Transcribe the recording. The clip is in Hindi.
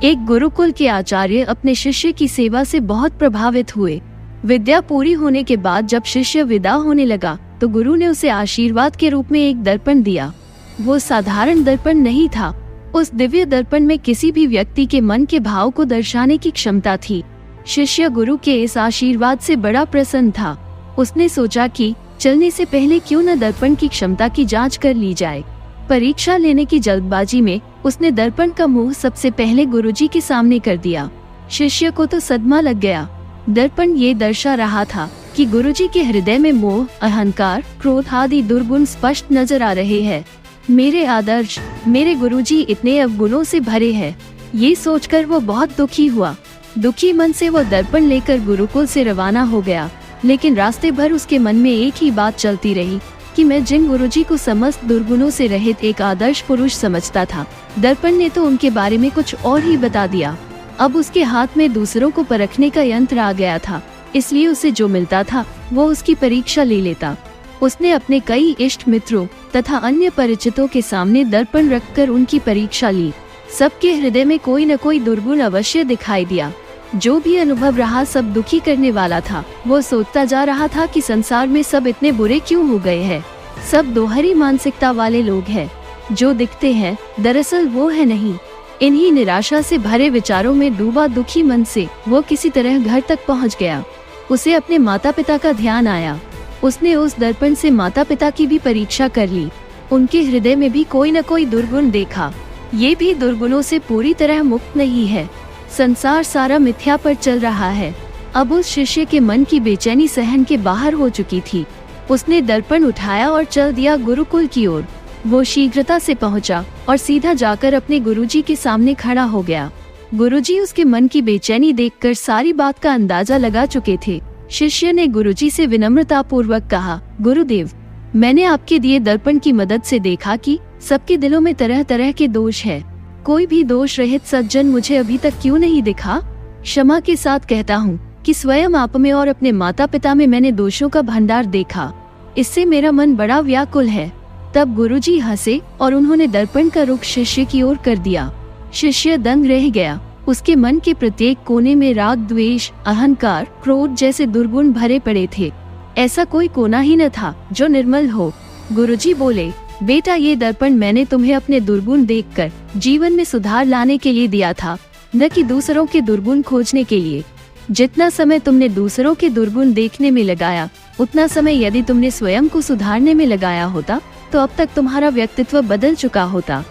एक गुरुकुल के आचार्य अपने शिष्य की सेवा से बहुत प्रभावित हुए। विद्या पूरी होने के बाद जब शिष्य विदा होने लगा तो गुरु ने उसे आशीर्वाद के रूप में एक दर्पण दिया। वो साधारण दर्पण नहीं था। उस दिव्य दर्पण में किसी भी व्यक्ति के मन के भाव को दर्शाने की क्षमता थी। शिष्य गुरु के इस आशीर्वाद से बड़ा प्रसन्न था। उसने सोचा कि चलने से पहले क्यों न दर्पण की क्षमता की जांच कर ली जाए। परीक्षा लेने की जल्दबाजी में उसने दर्पण का मुंह सबसे पहले गुरुजी के सामने कर दिया। शिष्य को तो सदमा लग गया। दर्पण ये दर्शा रहा था कि गुरुजी के हृदय में मोह, अहंकार, क्रोध आदि दुर्गुण स्पष्ट नजर आ रहे हैं। मेरे आदर्श, मेरे गुरुजी इतने अवगुणों से भरे हैं। ये सोचकर वो बहुत दुखी हुआ। दुखी मन से वो दर्पण लेकर गुरुकुल से रवाना हो गया। लेकिन रास्ते भर उसके मन में एक ही बात चलती रही कि मैं जिन गुरुजी को समस्त दुर्गुणों से रहित एक आदर्श पुरुष समझता था, दर्पण ने तो उनके बारे में कुछ और ही बता दिया। अब उसके हाथ में दूसरों को परखने का यंत्र आ गया था, इसलिए उसे जो मिलता था वो उसकी परीक्षा ले लेता। उसने अपने कई इष्ट मित्रों तथा अन्य परिचितों के सामने दर्पण रखकर उनकी परीक्षा ली। सबके हृदय में कोई न कोई दुर्गुण अवश्य दिखाई दिया। जो भी अनुभव रहा सब दुखी करने वाला था। वो सोचता जा रहा था कि संसार में सब इतने बुरे क्यों हो गए हैं। सब दोहरी मानसिकता वाले लोग हैं। जो दिखते हैं दरअसल वो है नहीं। इन्हीं निराशा से भरे विचारों में डूबा दुखी मन से वो किसी तरह घर तक पहुंच गया। उसे अपने माता पिता का ध्यान आया। उसने उस दर्पण से माता पिता की भी परीक्षा कर ली। उनके हृदय में भी कोई न कोई दुर्गुण देखा। ये भी दुर्गुणों से पूरी तरह मुक्त नहीं है। संसार सारा मिथ्या पर चल रहा है। अब उस शिष्य के मन की बेचैनी सहन के बाहर हो चुकी थी। उसने दर्पण उठाया और चल दिया गुरुकुल की ओर। वो शीघ्रता से पहुंचा और सीधा जाकर अपने गुरुजी के सामने खड़ा हो गया। गुरुजी उसके मन की बेचैनी देखकर सारी बात का अंदाजा लगा चुके थे। शिष्य ने गुरुजी से विनम्रता पूर्वक कहा, गुरुदेव, मैंने आपके दिए दर्पण की मदद से देखा कि सबके दिलों में तरह तरह के दोष है। कोई भी दोष रहित सज्जन मुझे अभी तक क्यों नहीं दिखा? क्षमा के साथ कहता हूँ कि स्वयं आप में और अपने माता पिता में मैंने दोषों का भंडार देखा। इससे मेरा मन बड़ा व्याकुल है। तब गुरुजी हंसे और उन्होंने दर्पण का रुख शिष्य की ओर कर दिया। शिष्य दंग रह गया। उसके मन के प्रत्येक कोने में राग, द्वेष, अहंकार, क्रोध जैसे दुर्गुण भरे पड़े थे। ऐसा कोई कोना ही न था जो निर्मल हो। गुरुजी बोले, बेटा, ये दर्पण मैंने तुम्हें अपने दुर्गुण देखकर जीवन में सुधार लाने के लिए दिया था, न कि दूसरों के दुर्गुण खोजने के लिए। जितना समय तुमने दूसरों के दुर्गुण देखने में लगाया, उतना समय यदि तुमने स्वयं को सुधारने में लगाया होता तो अब तक तुम्हारा व्यक्तित्व बदल चुका होता।